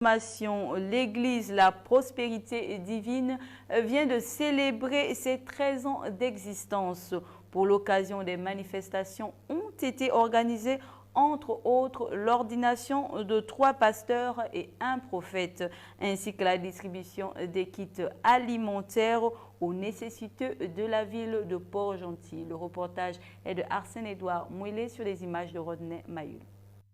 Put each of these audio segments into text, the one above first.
L'Église La Prospérité Divine vient de célébrer ses 13 ans d'existence. Pour l'occasion, des manifestations ont été organisées, entre autres l'ordination de 3 pasteurs et 1 prophète, ainsi que la distribution des kits alimentaires aux nécessiteux de la ville de Port-Gentil. Le reportage est de Arsène-Édouard Mouillet sur les images de Rodney Mayul.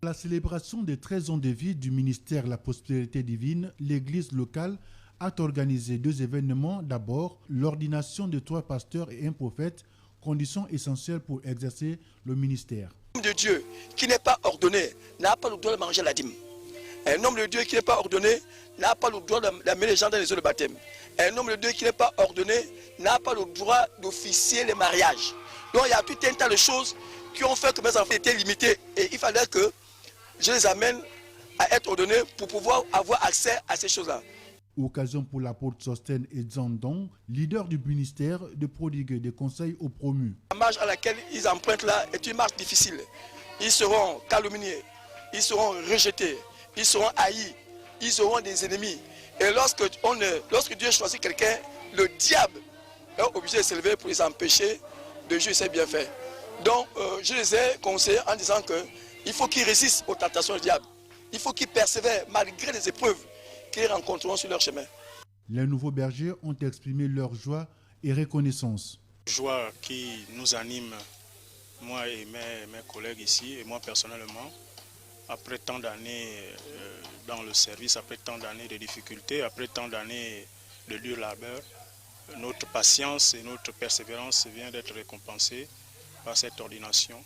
La célébration des 13 ans de vie du ministère La Prospérité Divine, l'église locale a organisé 2 événements. D'abord, l'ordination de 3 pasteurs et 1 prophète, condition essentielle pour exercer le ministère. Un homme de Dieu qui n'est pas ordonné n'a pas le droit de manger la dîme. Un homme de Dieu qui n'est pas ordonné n'a pas le droit d'amener les gens dans les eaux de baptême. Un homme de Dieu qui n'est pas ordonné n'a pas le droit d'officier les mariages. Donc il y a tout un tas de choses qui ont fait que mes enfants étaient limités et il fallait que je les amène à être ordonnés pour pouvoir avoir accès à ces choses-là. Occasion pour l'apôtre Sostène et Zandon, leader du ministère, de prodiguer des conseils aux promus. La marche à laquelle ils empruntent là est une marche difficile. Ils seront calomniés, ils seront rejetés, ils seront haïs, ils auront des ennemis. Et lorsque Dieu choisit quelqu'un, le diable est obligé de s'élever pour les empêcher de jouer ses bienfaits. Donc je les ai conseillés en disant qu'il faut qu'ils résistent aux tentations du diable. Il faut qu'ils persévèrent malgré les épreuves qu'ils rencontreront sur leur chemin. Les nouveaux bergers ont exprimé leur joie et reconnaissance. Joie qui nous anime, moi et mes collègues ici, et moi personnellement, après tant d'années dans le service, après tant d'années de difficultés, après tant d'années de dur labeur, notre patience et notre persévérance vient d'être récompensée par cette ordination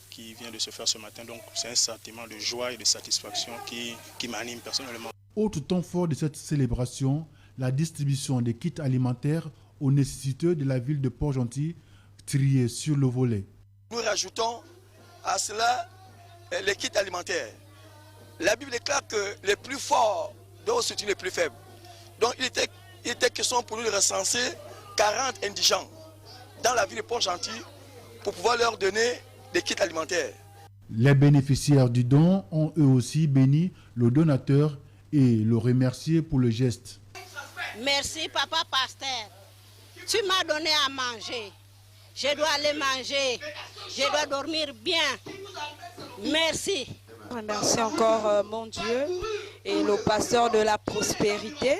qui vient de se faire ce matin. Donc c'est un sentiment de joie et de satisfaction qui m'anime personnellement. Autre temps fort de cette célébration, la distribution des kits alimentaires aux nécessiteux de la ville de Port-Gentil, triés sur le volet. Nous rajoutons à cela les kits alimentaires. La Bible déclare que les plus forts doivent soutenir les plus faibles. Donc il était question pour nous de recenser 40 indigents dans la ville de Port-Gentil pour pouvoir leur donner des kits alimentaires. Les bénéficiaires du don ont eux aussi béni le donateur et le remercier pour le geste. Merci papa pasteur, tu m'as donné à manger, je dois aller manger, je dois dormir bien, merci. Je remercie encore mon Dieu et le pasteur de la prospérité,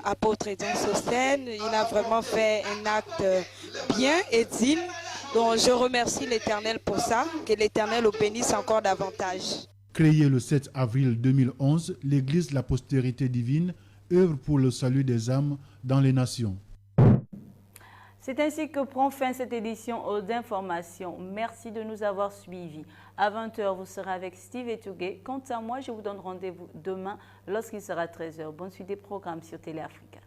apôtre Étienne Sostène. Il a vraiment fait un acte bien et digne, donc je remercie l'Éternel pour ça, que l'Éternel le bénisse encore davantage. Créée le 7 avril 2011, l'église La Prospérité Divine œuvre pour le salut des âmes dans les nations. C'est ainsi que prend fin cette édition d'information. Merci de nous avoir suivis. À 20 h, vous serez avec Steve Etougué. Quant à moi, je vous donne rendez-vous demain lorsqu'il sera 13 h. Bonne suite des programmes sur Télé Africa.